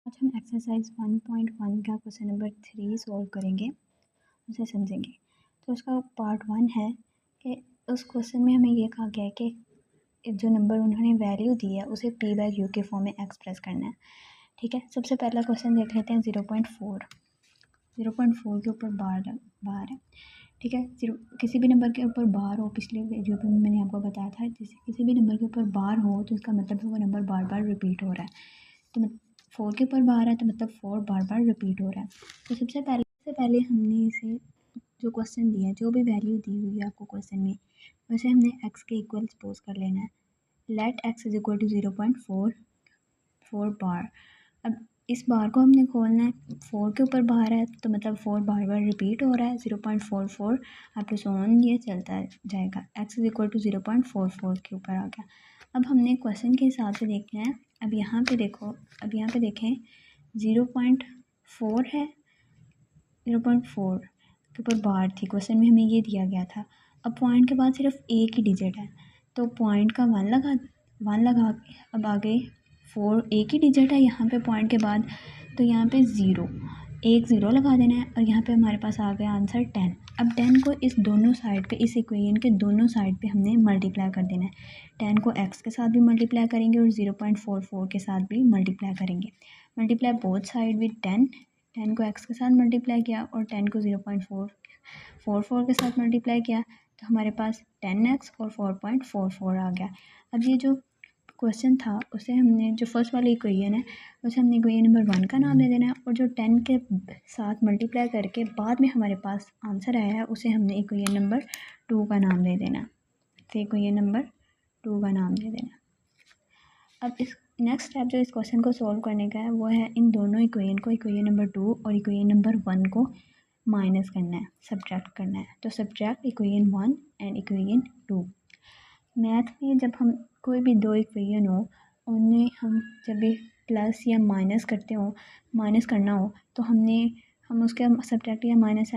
आज हम एक्सरसाइज 1.1 का क्वेश्चन नंबर 3 सॉल्व करेंगे, उसे समझेंगे। तो उसका पार्ट 1 है कि उस क्वेश्चन में हमें ये कहा गया है कि जो नंबर उन्होंने वैल्यू दी है उसे p/q के फॉर्म में एक्सप्रेस करना है। ठीक है, सबसे पहला क्वेश्चन देख लेते हैं। 0.4 के ऊपर बार है। ठीक है, किसी भी नंबर के ऊपर बार हो, पिछले वीडियो में मैंने आपको बताया था, जैसे किसी भी नंबर के ऊपर बार हो तो इसका मतलब है वो नंबर बार बार रिपीट हो रहा है। तो 4 के ऊपर बार है तो मतलब 4 बार बार रिपीट हो रहा है। तो सबसे पहले हमने इसे जो क्वेश्चन दिया है, जो भी वैल्यू दी हुई है आपको क्वेश्चन में, वैसे हमने x के इक्वल सपोज कर लेना है। Let x is equal to 0.4 बार। अब इस बार को हमने खोलना है। 4 के ऊपर बार है तो मतलब 4 बार बार रिपीट हो रहा है। 0.44 अप टू सो ऑन ये चलता जाएगा। x इज इक्वल टू 0.44 के ऊपर आ गया। अब हमने क्वेश्चन के हिसाब से देखना है। अब यहाँ पे देखें 0.4 है, 0.4 के ऊपर बार थी, क्वेश्चन में हमें ये दिया गया था। अब पॉइंट के बाद सिर्फ एक ही डिजिट है तो पॉइंट का 1 लगा अब आगे 4 एक ही डिजिट है यहाँ पे पॉइंट के बाद, तो यहाँ पे 0 लगा देना है। और यहाँ पे हमारे पास आ गया आंसर 10। अब 10 को इस दोनों साइड पे, इस इक्वेशन के दोनों साइड पे हमने मल्टीप्लाई कर देना है। 10 को x के साथ भी मल्टीप्लाई करेंगे और 0.44 के साथ भी मल्टीप्लाई करेंगे। मल्टीप्लाई बोथ साइड विद 10 को x के साथ मल्टीप्लाई किया और 10 को 0.44 के साथ मल्टीप्लाई किया तो हमारे पास 10x और 4.44 आ गया। अब ये जो क्वेश्चन था उसे हमने, जो फर्स्ट वाली इक्वेशन है उसे हमने इक्वेशन नंबर 1 का नाम दे देना है, और जो 10 के साथ मल्टीप्लाई करके बाद में हमारे पास आंसर आया है उसे हमने इक्वेशन नंबर 2 का नाम दे देना। तो इक्वेशन नंबर 2 का नाम दे देना। अब इस नेक्स्ट स्टेप जो इस क्वेश्चन को सॉल्व करने का है वो है इन दोनों इक्वेशन को, इक्वेशन नंबर 2 और इक्वेशन नंबर 1 को माइनस करना है, सब्ट्रैक्ट करना है। तो subtract equation 1 and equation 2। Math में जब हम कोई भी दो इक्वेशन हो उन्हें हम जब भी प्लस या माइनस करना हो तो हम उसके सब्ट्रैक्ट या माइनस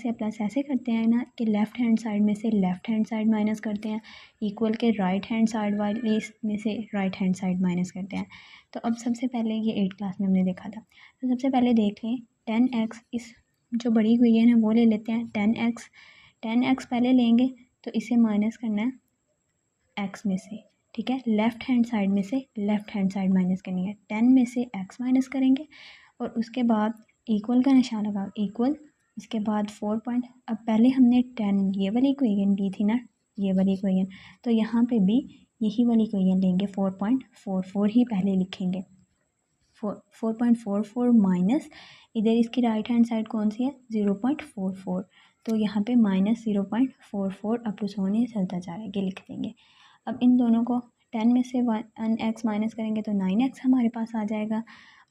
या प्लस ऐसे करते हैं ना कि लेफ़्ट हैंड साइड में से लेफ़्ट हैंड साइड माइनस करते हैं, इक्वल के राइट हैंड साइड वाली में से राइट हैंड साइड माइनस करते हैं। तो अब सबसे पहले ये 8th क्लास में हमने देखा था। तो सबसे पहले देख लें 10x, इस जो बड़ी इक्वेशन है वो ले लेते हैं। 10x पहले लेंगे तो इसे माइनस करना है x में से। ठीक है, लेफ़्ट हैंड साइड में से लेफ़्ट हैंड साइड माइनस करनी है। 10 में से x माइनस करेंगे और उसके बाद इक्वल का निशान लगा, इक्वल, इसके बाद 4 पॉइंट। अब पहले हमने 10 ये वाली इक्वेशन ली थी ना, ये वाली इक्वेशन, तो यहाँ पे भी यही वाली इक्वेशन लेंगे। 4.44 ही पहले लिखेंगे। 4.44 माइनस, इधर इसकी राइट हैंड साइड कौन सी है, 0.44, तो यहाँ पे minus 0.44 up to so on ये चलता जा रहा है, ये लिख देंगे। अब इन दोनों को 10 में से 1x माइनस करेंगे तो 9x हमारे पास आ जाएगा,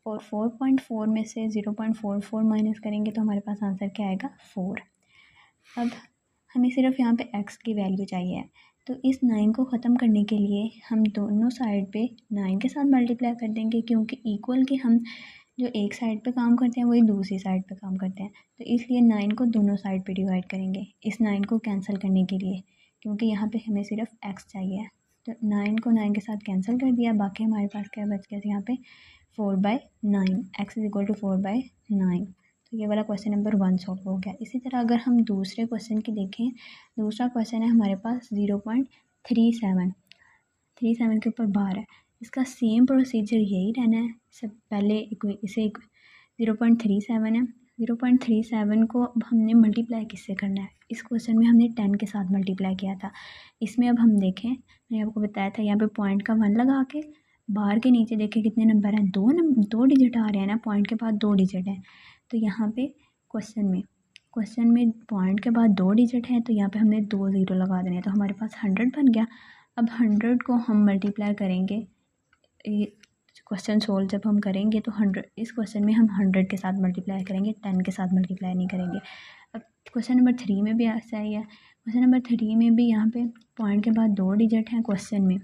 और 4.4 में से 0.44 माइनस करेंगे तो हमारे पास आंसर क्या आएगा, 4। अब हमें सिर्फ यहाँ पे x की वैल्यू चाहिए, तो इस 9 को ख़त्म करने के लिए हम दोनों साइड पे 9 के साथ मल्टीप्लाई कर देंगे, क्योंकि इक्वल के हम जो एक साइड पे काम करते हैं वही दूसरी साइड पे काम करते हैं, तो इसलिए 9 को दोनों साइड पे डिवाइड करेंगे इस 9 को कैंसिल करने के लिए, क्योंकि यहाँ पे हमें सिर्फ x चाहिए। तो 9 को 9 के साथ कैंसिल कर दिया, बाकी हमारे पास क्या बच गया यहाँ पे 4/9, x इज इक्वल टू 4/9। तो ये वाला क्वेश्चन नंबर 1 सॉल्व हो गया। इसी तरह अगर हम दूसरे क्वेश्चन की देखें, दूसरा क्वेश्चन है हमारे पास 0.37 के ऊपर बार है। इसका सेम प्रोसीजर यही रहना है। सब पहले इसे 0.37 है, 0.37 को अब हमने मल्टीप्लाई किससे करना है, इस क्वेश्चन में हमने 10 के साथ मल्टीप्लाई किया था। इसमें अब हम देखें, मैंने आपको बताया था यहाँ पे पॉइंट का 1 लगा के बार के नीचे देखें कितने नंबर हैं, दो डिजिट आ रहे हैं ना, पॉइंट के बाद 2 डिजिट हैं। तो यहाँ पे क्वेश्चन में पॉइंट के बाद 2 डिजिट हैं तो यहाँ पे हमने 2 0 लगा देने हैं, तो हमारे पास 100 बन गया। अब 100 को हम मल्टीप्लाई करेंगे, ये क्वेश्चन सोल्व जब हम करेंगे तो 100, इस क्वेश्चन में हम 100 के साथ मल्टीप्लाई करेंगे, 10 के साथ मल्टीप्लाई नहीं करेंगे। अब क्वेश्चन नंबर 3 में भी ऐसा ही है। क्वेश्चन नंबर 3 में भी यहाँ पे पॉइंट के बाद 2 डिजिट हैं क्वेश्चन में।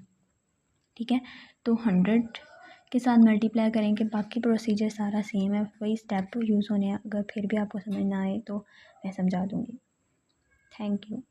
ठीक है, तो 100 के साथ मल्टीप्लाई करेंगे, बाकी प्रोसीजर सारा सेम है, वही स्टेप यूज़ होने हैं। अगर फिर भी आपको समझ ना आए तो मैं समझा दूँगी। Thank you.